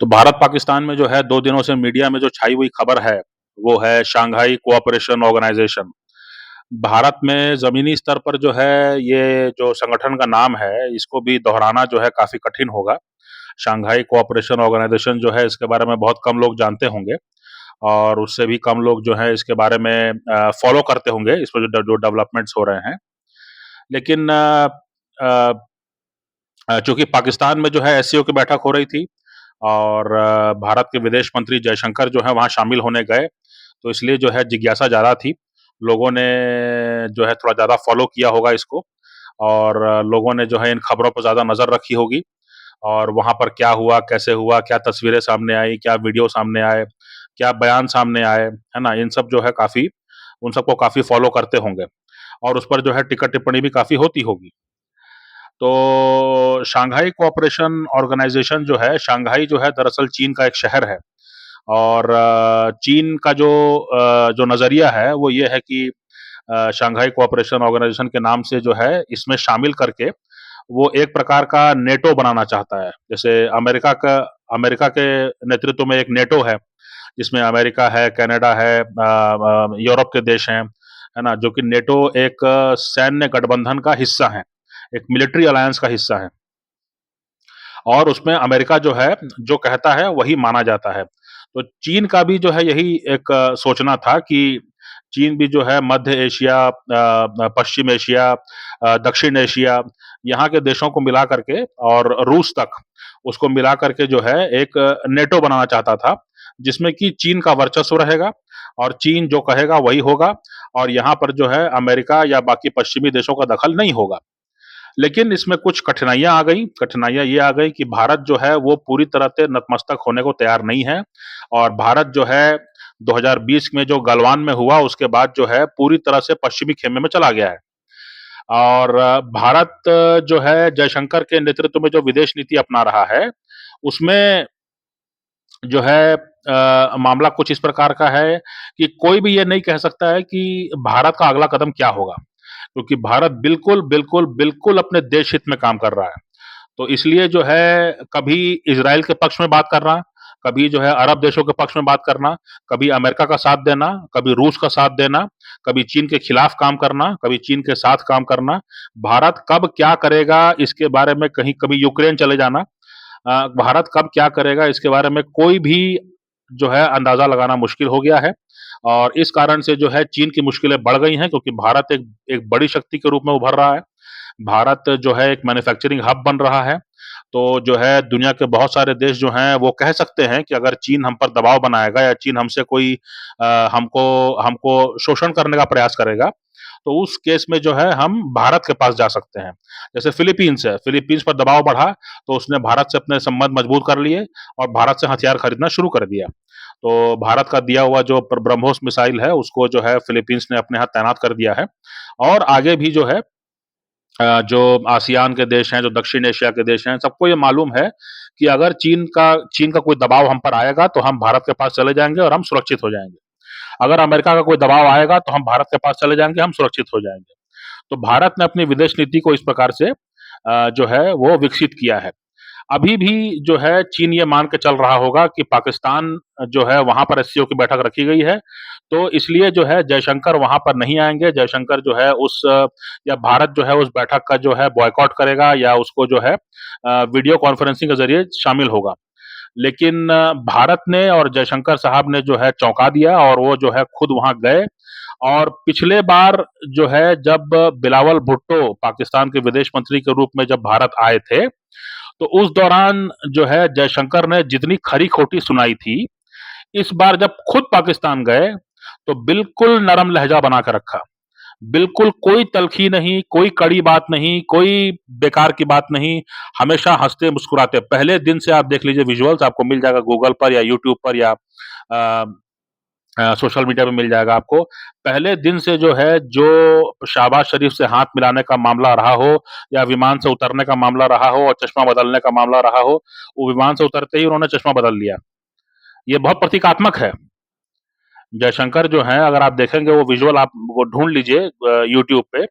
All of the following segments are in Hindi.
तो भारत पाकिस्तान में जो है 2 दिनों से मीडिया में जो छाई हुई खबर है, वो है शंघाई कोऑपरेशन ऑर्गेनाइजेशन। भारत में ज़मीनी स्तर पर जो है, ये जो संगठन का नाम है, इसको भी दोहराना जो है काफ़ी कठिन होगा। शंघाई कोऑपरेशन ऑर्गेनाइजेशन जो है, इसके बारे में बहुत कम लोग जानते होंगे और उससे भी कम लोग जो है इसके बारे में फ़ॉलो करते होंगे, इस पर जो डेवलपमेंट्स हो रहे हैं। लेकिन अ चूँकि पाकिस्तान में जो है एससीओ की बैठक हो रही थी और भारत के विदेश मंत्री जयशंकर जो है वहाँ शामिल होने गए, तो इसलिए जो है जिज्ञासा ज़्यादा थी। लोगों ने जो है थोड़ा ज़्यादा फ़ॉलो किया होगा इसको और लोगों ने जो है इन खबरों पर ज़्यादा नज़र रखी होगी और वहाँ पर क्या हुआ, कैसे हुआ, क्या तस्वीरें सामने आई, क्या वीडियो सामने आए, क्या बयान सामने आए, है ना? इन सब जो है काफ़ी उन सबको काफ़ी फ़ॉलो करते होंगे और उस पर जो है टिप्पणी भी काफ़ी होती होगी। तो शंघाई कोऑपरेशन ऑर्गेनाइजेशन जो है, शंघाई जो है दरअसल चीन का एक शहर है और चीन का जो नज़रिया है वो ये है कि शंघाई कोऑपरेशन ऑर्गेनाइजेशन के नाम से जो है इसमें शामिल करके वो एक प्रकार का नेटो बनाना चाहता है। जैसे अमेरिका के नेतृत्व में एक नेटो है, जिसमें अमेरिका है, कनाडा है, यूरोप के देश हैं, है ना? जो कि नेटो एक सैन्य गठबंधन का हिस्सा है, एक मिलिट्री अलायंस का हिस्सा है और उसमें अमेरिका जो है, जो कहता है वही माना जाता है। तो चीन का भी जो है यही एक सोचना था कि चीन भी जो है मध्य एशिया, पश्चिम एशिया, दक्षिण एशिया, यहाँ के देशों को मिला करके और रूस तक, उसको मिला करके जो है एक नेटो बनाना चाहता था, जिसमें कि चीन का वर्चस्व रहेगा और चीन जो कहेगा वही होगा और यहाँ पर जो है अमेरिका या बाकी पश्चिमी देशों का दखल नहीं होगा। लेकिन इसमें कुछ कठिनाइयाँ आ गईं। कठिनाइयाँ ये आ गई कि भारत जो है वो पूरी तरह से नतमस्तक होने को तैयार नहीं है और भारत जो है 2020 में जो गलवान में हुआ उसके बाद जो है पूरी तरह से पश्चिमी खेमे में चला गया है। और भारत जो है जयशंकर के नेतृत्व में जो विदेश नीति अपना रहा है, उसमें जो है मामला कुछ इस प्रकार का है कि कोई भी ये नहीं कह सकता है कि भारत का अगला कदम क्या होगा, क्योंकि भारत बिल्कुल, बिल्कुल, बिल्कुल अपने देश हित में काम कर रहा है। तो इसलिए जो है कभी इज़राइल के पक्ष में बात करना, कभी जो है अरब देशों के पक्ष में बात करना, कभी अमेरिका का साथ देना, कभी रूस का साथ देना, कभी चीन के खिलाफ काम करना, कभी चीन के साथ काम करना। भारत कब क्या करेगा इसके बारे में कहीं कभी यूक्रेन चले जाना। भारत कब क्या करेगा इसके बारे में कोई भी जो है अंदाजा लगाना मुश्किल हो गया है और इस कारण से जो है चीन की मुश्किलें बढ़ गई हैं, क्योंकि भारत एक एक बड़ी शक्ति के रूप में उभर रहा है। भारत जो है एक मैन्युफैक्चरिंग हब बन रहा है। तो जो है दुनिया के बहुत सारे देश जो हैं वो कह सकते हैं कि अगर चीन हम पर दबाव बनाएगा या चीन हमसे कोई हमको हमको शोषण करने का प्रयास करेगा, तो उस केस में जो है हम भारत के पास जा सकते हैं। जैसे फ़िलीपीन्स है, फ़िलीपीन्स पर दबाव बढ़ा तो उसने भारत से अपने संबंध मजबूत कर लिए और भारत से हथियार खरीदना शुरू कर दिया। तो भारत का दिया हुआ जो ब्रह्मोस मिसाइल है उसको जो है फ़िलीपीन्स ने अपने यहाँ तैनात कर दिया है और आगे भी जो है जो आसियान के देश हैं, जो दक्षिण एशिया के देश हैं, सबको ये मालूम है कि अगर चीन का कोई दबाव हम पर आएगा, तो हम भारत के पास चले जाएँगे और हम सुरक्षित हो जाएँगे। अगर अमेरिका का कोई दबाव आएगा, तो हम भारत के पास चले जाएँगे, हम सुरक्षित हो जाएँगे। तो भारत ने अपनी विदेश नीति को इस प्रकार से जो है वो विकसित किया है। अभी भी जो है चीन ये मान के चल रहा होगा कि पाकिस्तान जो है वहाँ पर एससीओ की बैठक रखी गई है, तो इसलिए जो है जयशंकर वहाँ पर नहीं आएँगे। जयशंकर जो है या भारत जो है उस बैठक का जो है बॉयकॉट करेगा या उसको जो है वीडियो कॉन्फ्रेंसिंग के ज़रिए शामिल होगा। लेकिन भारत ने और जयशंकर साहब ने जो है चौंका दिया और वो जो है खुद वहाँ गए और पिछले बार जो है जब बिलावल भुट्टो पाकिस्तान के विदेश मंत्री के रूप में जब भारत आए थे, तो उस दौरान जो है जयशंकर ने जितनी खरी-खोटी सुनाई थी, इस बार जब खुद पाकिस्तान गए, तो बिल्कुल नरम लहज़ा बना के रखा। बिल्कुल कोई तल्ख़ी नहीं, कोई कड़ी बात नहीं, कोई बेकार की बात नहीं, हमेशा हँसते-मुस्कुराते। पहले दिन से आप देख लीजिए विजुअल्स आपको मिल जाएगा गूगल पर या यूट्यूब पर या अ सोशल मीडिया पे मिल जाएगा आपको। पहले दिन से जो है, जो शहबाज़ शरीफ से हाथ मिलाने का मामला रहा हो या विमान से उतरने का मामला रहा हो और चश्मा बदलने का मामला रहा हो, वो विमान से उतरते ही उन्होंने चश्मा बदल लिया। ये बहुत प्रतीकात्मक है। जयशंकर जो हैं, अगर आप देखेंगे वो विजुअल आप वो ढूँढ लीजिए यूट्यूब पे।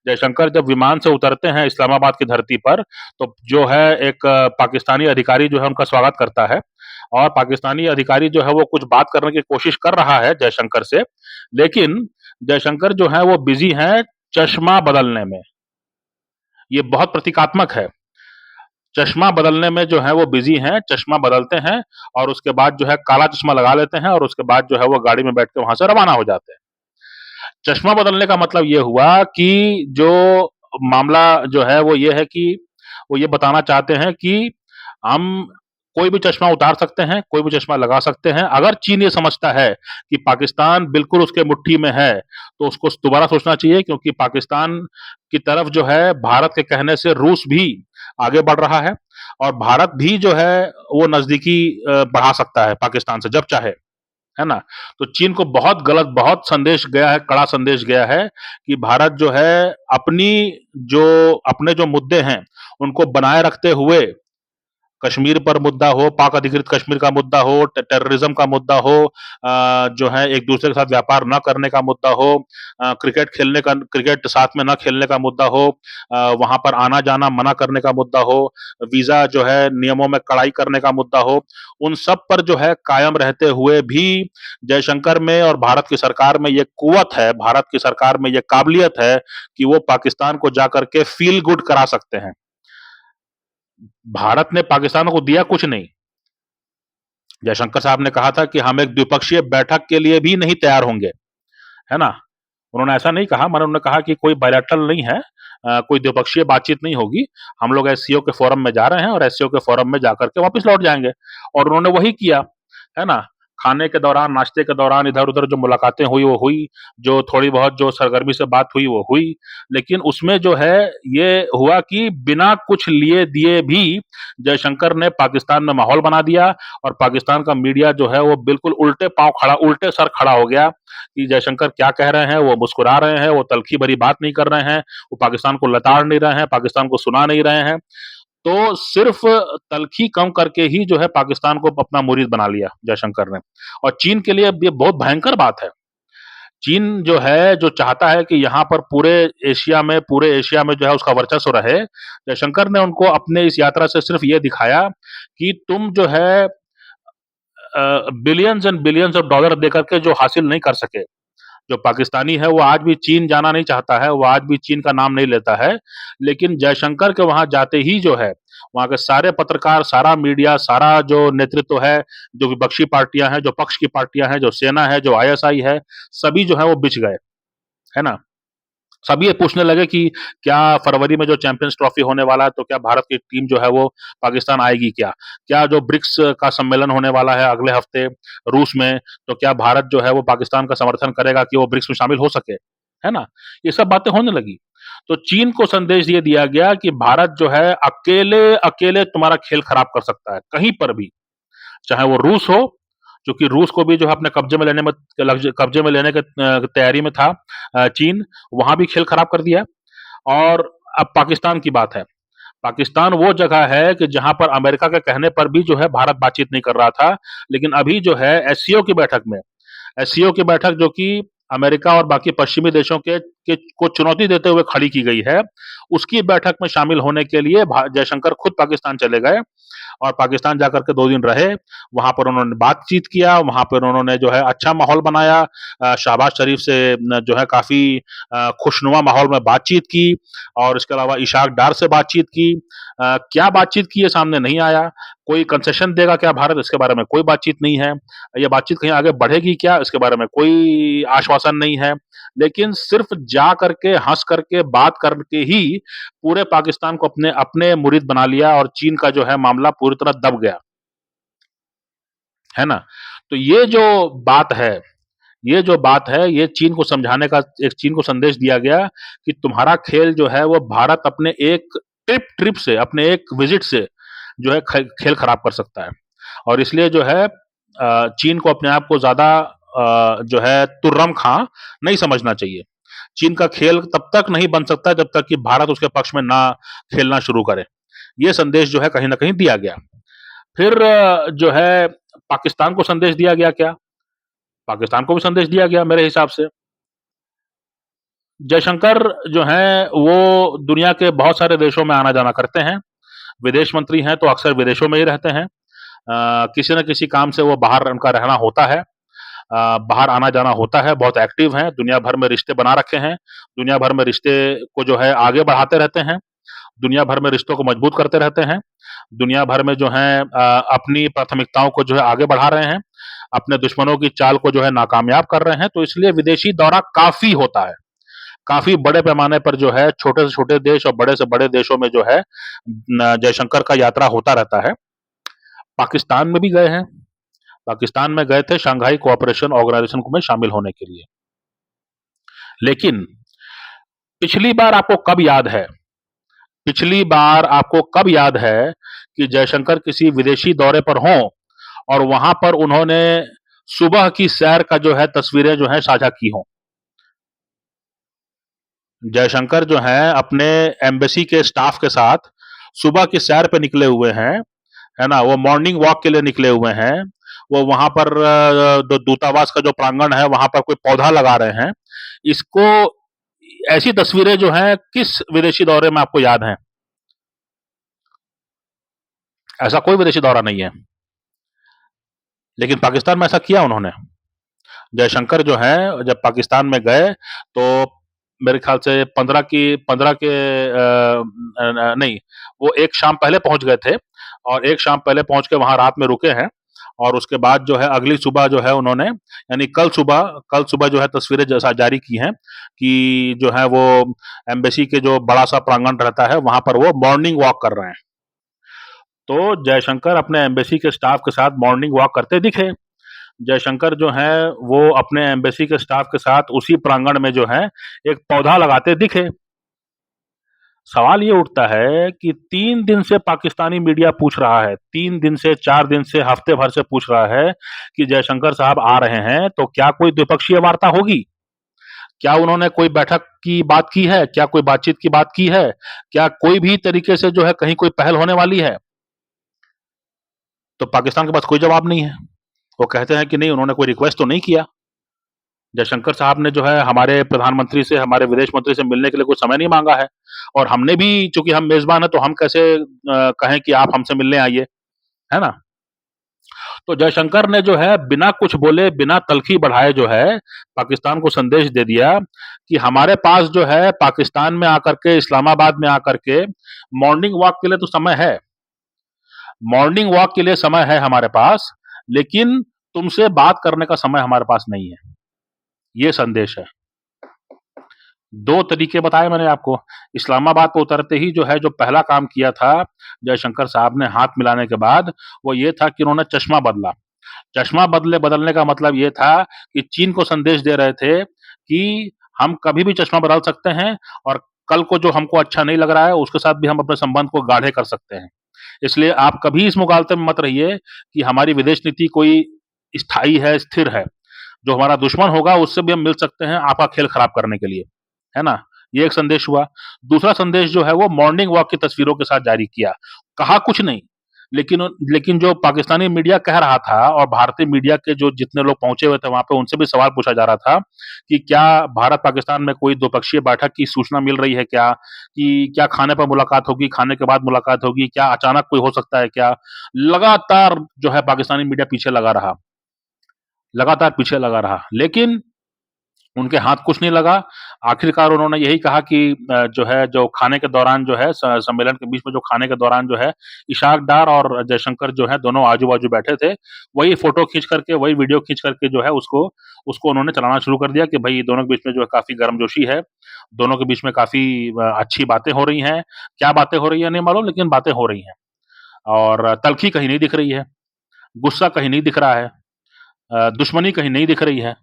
जयशंकर जब विमान से उतरते हैं इस्लामाबाद की धरती पर, तो जो है एक पाकिस्तानी अधिकारी जो है उनका स्वागत करता है और पाकिस्तानी अधिकारी जो है वो कुछ बात करने की कोशिश कर रहा है जयशंकर से, लेकिन जयशंकर जो हैं वो बिज़ी हैं चश्मा बदलने में। ये बहुत प्रतीकात्मक है। चश्मा बदलने में जो है वो बिज़ी हैं, चश्मा बदलते हैं और उसके बाद जो है काला चश्मा लगा लेते हैं और उसके बाद जो है वो गाड़ी में बैठ के वहाँ से रवाना हो जाते हैं। चश्मा बदलने का मतलब ये हुआ कि जो मामला जो है वो ये है कि वो ये बताना चाहते हैं कि हम कोई भी चश्मा उतार सकते हैं, कोई भी चश्मा लगा सकते हैं। अगर चीन ये समझता है कि पाकिस्तान बिल्कुल उसके मुट्ठी में है, तो उसको दोबारा सोचना चाहिए क्योंकि पाकिस्तान की तरफ जो है भारत के कहने से रूस भी आगे बढ़ रहा है और भारत भी जो है वो नज़दीकी बढ़ा सकता है पाकिस्तान से जब चाहे। है ना? तो चीन को बहुत गलत बहुत संदेश गया है, कड़ा संदेश गया है कि भारत जो है अपनी जो अपने जो मुद्दे हैं, उनको बनाए रखते हुए कश्मीर पर मुद्दा हो, पाक अधिकृत कश्मीर का मुद्दा हो, टेररिज्म का मुद्दा हो, जो है एक दूसरे के साथ व्यापार न करने का मुद्दा हो, क्रिकेट साथ में न खेलने का मुद्दा हो, वहां पर आना जाना मना करने का मुद्दा हो, वीजा जो है नियमों में कड़ाई करने का मुद्दा हो, उन सब पर जो है कायम रहते हुए भी जयशंकर में और भारत की सरकार में ये कुवत है, भारत की सरकार में ये काबिलियत है कि वो पाकिस्तान को जाकर के फील गुड करा सकते हैं। भारत ने पाकिस्तान को दिया कुछ नहीं। जयशंकर साहब ने कहा था कि हम एक द्विपक्षीय बैठक के लिए भी नहीं तैयार होंगे, है ना? उन्होंने ऐसा नहीं कहा, मगर उन्होंने कहा कि कोई बायलैटरल नहीं है, कोई द्विपक्षीय बातचीत नहीं होगी, हम लोग एससीओ के फोरम में जा रहे हैं और एससीओ के फोरम में जाकर के वापस लौट जाएंगे और उन्होंने वही किया, है ना? खाने के दौरान, नाश्ते के दौरान इधर-उधर जो मुलाकातें हुई वो हुई, जो थोड़ी बहुत जो सरगर्मी से बात हुई वो हुई, लेकिन उसमें जो है ये हुआ कि बिना कुछ लिए दिए भी जयशंकर ने पाकिस्तान में माहौल बना दिया और पाकिस्तान का मीडिया जो है वो बिल्कुल उल्टे सर खड़ा हो गया कि जयशंकर क्या कह रहे हैं, वो मुस्कुरा रहे हैं, वो तल्खी भरी बात नहीं कर रहे हैं, वो पाकिस्तान को लताड़ नहीं रहे हैं, पाकिस्तान को सुना नहीं रहे हैं। तो सिर्फ तल्खी कम करके ही जो है पाकिस्तान को अपना मुरीद बना लिया जयशंकर ने और चीन के लिए ये बहुत भयंकर बात है। चीन जो है, जो चाहता है कि यहाँ पर पूरे एशिया में जो है उसका वर्चस्व रहे, जयशंकर ने उनको अपने इस यात्रा से सिर्फ ये दिखाया कि तुम जो है billions and billions of dollar देकर के जो हासिल नहीं कर सके, जो पाकिस्तानी है वो आज भी चीन जाना नहीं चाहता है, वो आज भी चीन का नाम नहीं लेता है, लेकिन जयशंकर के वहां जाते ही जो है वहां के सारे पत्रकार, सारा मीडिया, सारा जो नेतृत्व है, जो विपक्षी पार्टियां हैं, जो पक्ष की पार्टियां हैं, जो सेना है, जो आईएसआई है, सभी जो है वो बिछ गए, है ना? सभी ये पूछने लगे कि क्या फरवरी में जो चैंपियंस ट्रॉफी होने वाला है तो क्या भारत की टीम जो है वो पाकिस्तान आएगी क्या? क्या जो ब्रिक्स का सम्मेलन होने वाला है अगले हफ्ते रूस में, तो क्या भारत जो है वो पाकिस्तान का समर्थन करेगा कि वो ब्रिक्स में शामिल हो सके? है ना? ये सब बातें होने लगी। तो चीन को संदेश ये दिया गया कि भारत जो है अकेले तुम्हारा खेल खराब कर सकता है, कहीं पर भी। चाहे वो रूस हो, क्योंकि रूस को भी जो है अपने कब्जे में लेने के तैयारी में था चीन, वहां भी खेल खराब कर दिया। और अब पाकिस्तान की बात है। पाकिस्तान वो जगह है कि जहां पर अमेरिका के कहने पर भी जो है भारत बातचीत नहीं कर रहा था, लेकिन अभी जो है एससीओ की बैठक जो कि अमेरिका और बाकी पश्चिमी देशों के को चुनौती देते हुए खड़ी की गई है, उसकी बैठक में शामिल होने के लिए जयशंकर खुद पाकिस्तान चले गए और पाकिस्तान जाकर के 2 दिन रहे। वहाँ पर उन्होंने बातचीत किया, वहाँ पर उन्होंने जो है अच्छा माहौल बनाया, शहबाज शरीफ से जो है काफ़ी खुशनुमा माहौल में बातचीत की और इसके अलावा इशाक डार से बातचीत की। क्या बातचीत की ये सामने नहीं आया। कोई कंसेशन देगा क्या भारत, इसके बारे में कोई बातचीत नहीं है। ये बातचीत कहीं आगे बढ़ेगी क्या, इसके बारे में कोई आश्वासन नहीं है। लेकिन सिर्फ जा करके, हँस करके, बात करके ही पूरे पाकिस्तान को अपने अपने मुरीद बना लिया और चीन का जो है मामला पूरी तरह दब गया, है ना? तो ये चीन को समझाने का, एक चीन को संदेश दिया गया कि तुम्हारा खेल जो है वो भारत अपने एक ट्रिप से, अपने एक विजिट से जो है खेल खराब कर सकता है और इसलिए जो है चीन को अपने आप को ज्यादा जो है तुर्रम खां नहीं समझना चाहिए। चीन का खेल तब तक नहीं बन सकता जब तक कि भारत उसके पक्ष में ना खेलना शुरू करे। ये संदेश जो है कहीं ना कहीं दिया गया। फिर जो है पाकिस्तान को संदेश दिया गया क्या? पाकिस्तान को भी संदेश दिया गया मेरे हिसाब से। जयशंकर जो हैं, वो दुनिया के बहुत सारे देशों में आना-जाना करते हैं। विदेश मंत्री हैं, तो अक्सर विदेशों में ही रहते हैं। किसी न किसी काम से वो बाहर उनका रहना होता है। बाहर आना-जाना होता है, बहुत एक्टिव हैं, दुनिया भर में रिश्ते बना रखे हैं। दुनिया भर में रिश्ते को जो है आगे बढ़ाते रहते हैं। दुनिया भर में रिश्तों को मजबूत करते रहते हैं। दुनिया भर में जो है अपनी प्राथमिकताओं को जो है आगे बढ़ा रहे हैं। अपने दुश्मनों की चाल को जो है नाकामयाब कर रहे हैं, तो इसलिए विदेशी दौरा काफ़ी होता है। काफ़ी बड़े पैमाने पर जो है छोटे से छोटे देश और बड़े से बड़े देशों में जो है जयशंकर का यात्रा होता रहता है। पाकिस्तान में भी गए हैं। पाकिस्तान में गए थे शंघाई कोऑपरेशन ऑर्गेनाइजेशन में शामिल होने के लिए। लेकिन पिछली बार आपको कब याद है पिछली बार आपको कब याद है कि जयशंकर किसी विदेशी दौरे पर हों और वहां पर उन्होंने सुबह की सैर का जो है तस्वीरें जो है साझा की हों? जयशंकर जो हैं अपने एम्बेसी के स्टाफ के साथ सुबह की सैर पे निकले हुए हैं, है ना? वो मॉर्निंग वॉक के लिए निकले हुए हैं। वो वहां पर दूतावास का जो प्रांगण है वहां पर कोई पौधा लगा रहे हैं। इसको ऐसी तस्वीरें जो हैं किस विदेशी दौरे में आपको याद हैं? ऐसा कोई विदेशी दौरा नहीं है। लेकिन पाकिस्तान में ऐसा किया उन्होंने। जयशंकर जो हैं जब पाकिस्तान में गए तो मेरे ख्याल से 15 के नहीं, वो एक शाम पहले पहुंच गए थे और एक शाम पहले पहुंच के वहां रात में रुके हैं और उसके बाद जो है अगली सुबह जो है उन्होंने यानी कल सुबह जो है तस्वीरें जैसा जारी की हैं कि जो है वो एम्बेसी के जो बड़ा सा प्रांगण रहता है वहां पर वो मॉर्निंग वॉक कर रहे हैं। तो जयशंकर अपने एम्बेसी के स्टाफ के साथ मॉर्निंग वॉक करते दिखे। जयशंकर जो हैं वो अपने एम्बेसी के स्टाफ के साथ उसी प्रांगण में जो है एक पौधा लगाते दिखे। सवाल ये उठता है कि 3 दिन से पाकिस्तानी मीडिया पूछ रहा है, 3 दिन से, 4 दिन से, हफ्ते भर से पूछ रहा है कि जयशंकर साहब आ रहे हैं, तो क्या कोई द्विपक्षीय वार्ता होगी? क्या उन्होंने कोई बैठक की बात की है? क्या कोई बातचीत की बात की है? क्या कोई भी तरीके से जो है कहीं कोई पहल होने वाली है? तो पाकिस्तान के पास कोई जवाब नहीं है। वो कहते हैं कि नहीं, उन्होंने कोई रिक्वेस्ट तो नहीं किया। जयशंकर साहब ने जो है हमारे प्रधानमंत्री से, हमारे विदेश मंत्री से मिलने के लिए कोई समय नहीं मांगा है और हमने भी, चूंकि हम मेजबान हैं, तो हम कैसे कहें कि आप हमसे मिलने आइए, है ना? तो जयशंकर ने जो है बिना कुछ बोले, बिना तल्खी बढ़ाए जो है पाकिस्तान को संदेश दे दिया कि हमारे पास जो है पाकिस्तान में आकर के, इस्लामाबाद में आकर के मॉर्निंग वॉक के लिए तो समय है। मॉर्निंग वॉक के लिए समय है हमारे पास, लेकिन तुमसे बात करने का समय हमारे पास नहीं है। ये संदेश है। 2 तरीके बताए मैंने आपको। इस्लामाबाद पे उतरते ही जो है, जो पहला काम किया था जयशंकर साहब ने हाथ मिलाने के बाद, वो ये था कि उन्होंने चश्मा बदला। चश्मा बदलने का मतलब ये था कि चीन को संदेश दे रहे थे कि हम कभी भी चश्मा बदल सकते हैं और कल को जो हमको अच्छा नहीं लग रहा है, उसके साथ भी हम अपने संबंध को गाढ़े कर सकते हैं। इसलिए आप कभी इस मुगालते में मत रहिए कि हमारी विदेश नीति कोई स्थायी है, स्थिर है। जो हमारा दुश्मन होगा उससे भी हम मिल सकते हैं आपका खेल खराब करने के लिए, है ना? ये एक संदेश हुआ। दूसरा संदेश जो है वो मॉर्निंग वॉक की तस्वीरों के साथ जारी किया। कहा कुछ नहीं, लेकिन लेकिन जो पाकिस्तानी मीडिया कह रहा था और भारतीय मीडिया के जो जितने लोग पहुंचे हुए थे वहां पे, उनसे भी सवाल पूछा जा रहा था कि क्या भारत पाकिस्तान में कोई द्विपक्षीय बैठक की सूचना मिल रही है क्या? कि क्या खाने पर मुलाकात होगी, खाने के बाद मुलाकात होगी, क्या अचानक कोई हो सकता है क्या? लगातार जो है पाकिस्तानी मीडिया पीछे लगा रहा। लगातार पीछे लगा रहा, लेकिन उनके हाथ कुछ नहीं लगा। आखिरकार उन्होंने यही कहा कि जो है, जो खाने के दौरान जो है सम्मेलन के बीच में जो खाने के दौरान जो है, इशाक डार और जयशंकर जो है दोनों आजू-बाजू बैठे थे। वही फ़ोटो खींच करके, वही वीडियो खींच करके जो है उसको उसको उन्होंने चलाना शुरू कर दिया कि भई दोनों के बीच में जो है काफ़ी गर्मजोशी है। दोनों के बीच में काफ़ी अच्छी बातें हो रही हैं। क्या बातें हो रही हैं नहीं मालूम, लेकिन बातें हो रही हैं और तल्ख़ी कहीं नहीं दिख रही है, गुस्सा कहीं नहीं दिख रहा है, दुश्मनी कहीं नहीं दिख रही है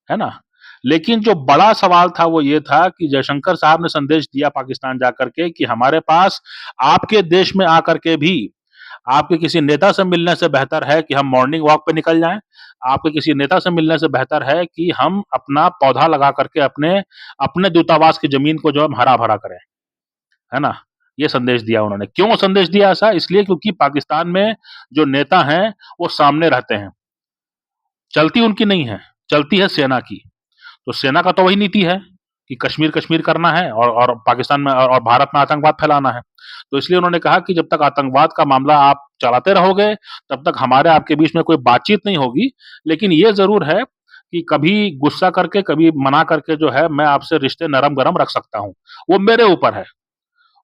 ना? लेकिन जो बड़ा सवाल था वो ये था कि जयशंकर साहब ने संदेश दिया पाकिस्तान जाकर के कि हमारे पास आपके देश में आकर के भी आपके किसी नेता से मिलने से बेहतर है कि हम मॉर्निंग वॉक पे निकल जाएँ। आपके किसी नेता से मिलने से बेहतर है कि हम अपना पौधा लगा करके अपने अपने दूतावास की ज़मीन को जो हम हरा-भरा करें, है ना? ये संदेश दिया उन्होंने। क्यों संदेश दिया ऐसा? इसलिए क्योंकि पाकिस्तान में जो नेता हैं, वो सामने रहते हैं। चलती उनकी नहीं है। चलती है सेना की। तो सेना का तो वही नीति है कि कश्मीर कश्मीर करना है और पाकिस्तान में और भारत में आतंकवाद फैलाना है। तो इसलिए उन्होंने कहा कि जब तक आतंकवाद का मामला आप चलाते रहोगे, तब तक हमारे आपके बीच में कोई बातचीत नहीं होगी। लेकिन ये ज़रूर है कि कभी गुस्सा करके, कभी मना करके जो है मैं आपसे रिश्ते नरम-गरम रख सकता हूँ। वो मेरे ऊपर है।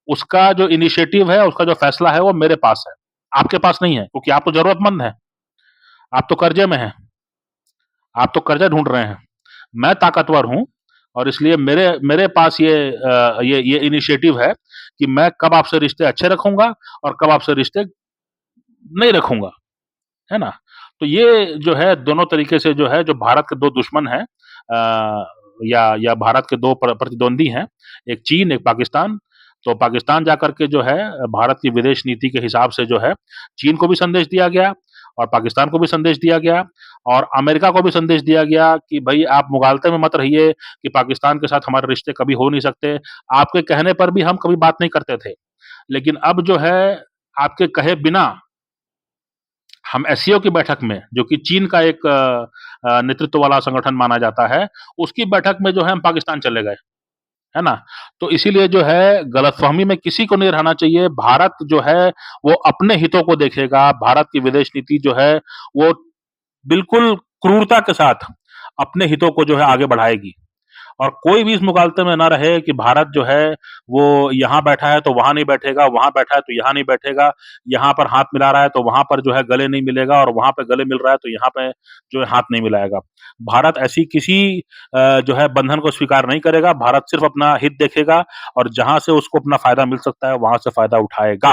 उसका जो इनिशिएटिव है, उसका जो फैसला है वो मेरे पास है। आपके पास नहीं है क्योंकि आप तो ज़रूरतमंद हैं। आप तो कर्ज़े में हैं। आप तो कर्ज़ा ढूँढ रहे हैं। मैं ताकतवर हूँ और इसलिए मेरे मेरे पास ये इनिशिएटिव है कि मैं कब आपसे रिश्ते अच्छे रखूँगा और कब आपसे रिश्ते नहीं रखूँगा, है ना? तो ये जो है दोनों तरीके से जो है जो भारत के 2 दुश्मन हैं या भारत के 2 प्रतिद्वंदी हैं, एक चीन, एक पाकिस्तान। तो पाकिस्तान जाकर के जो है भारत की विदेश नीति के हिसाब से जो है चीन को भी संदेश दिया गया और पाकिस्तान को भी संदेश दिया गया और अमेरिका को भी संदेश दिया गया कि भई आप मुगालते में मत रहिए कि पाकिस्तान के साथ हमारे रिश्ते कभी हो नहीं सकते। आपके कहने पर भी हम कभी बात नहीं करते थे। लेकिन अब जो है आपके कहे बिना हम एससीओ की बैठक में, जो कि चीन का एक नेतृत्व वाला संगठन माना जाता है, उसकी बैठक में जो है हम पाकिस्तान चले गए, है ना? तो इसीलिए जो है गलतफ़हमी में किसी को नहीं रहना चाहिए। भारत जो है वो अपने हितों को देखेगा, भारत की विदेश नीति जो है वो बिल्कुल क्रूरता के साथ अपने हितों को जो है आगे बढ़ाएगी। और कोई भी इस मुगालते में ना रहे कि भारत जो है वो यहाँ बैठा है तो वहाँ नहीं बैठेगा, वहाँ बैठा है तो यहाँ नहीं बैठेगा, यहाँ पर हाथ मिला रहा है तो वहाँ पर जो है गले नहीं मिलेगा और वहाँ पे गले मिल रहा है तो यहाँ पे जो है हाथ नहीं मिलाएगा। भारत ऐसी किसी जो है बंधन को स्वीकार नहीं करेगा, भारत सिर्फ़ अपना हित देखेगा और जहाँ से उसको अपना फ़ायदा मिल सकता है, वहाँ से फ़ायदा उठाएगा।